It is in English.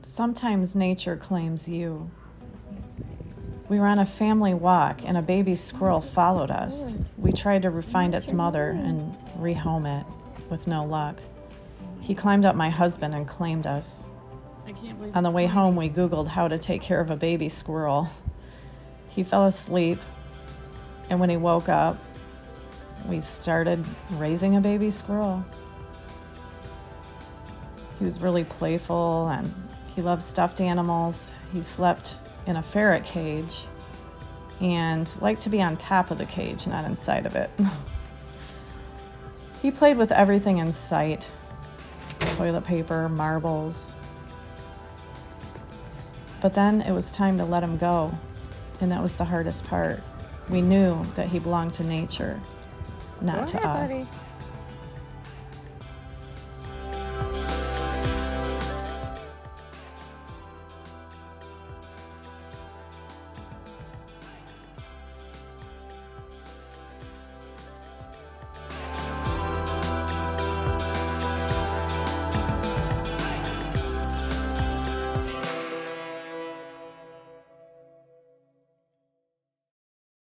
Sometimes nature claims you. We were on a family walk and a baby squirrel followed us. We tried to find its mother and rehome it with no luck. He climbed up my husband and claimed us. I can't believe On the it's way tiny. home, we Googled how to take care of a baby squirrel. He fell asleep, and when he woke up, we started raising a baby squirrel. He was really playful and he loved stuffed animals. He slept in a ferret cage and liked to be on top of the cage, not inside of it. He played with everything in sight: toilet paper, marbles. But then it was time to let him go, and that was the hardest part. We knew that he belonged to nature, not to us. Buddy.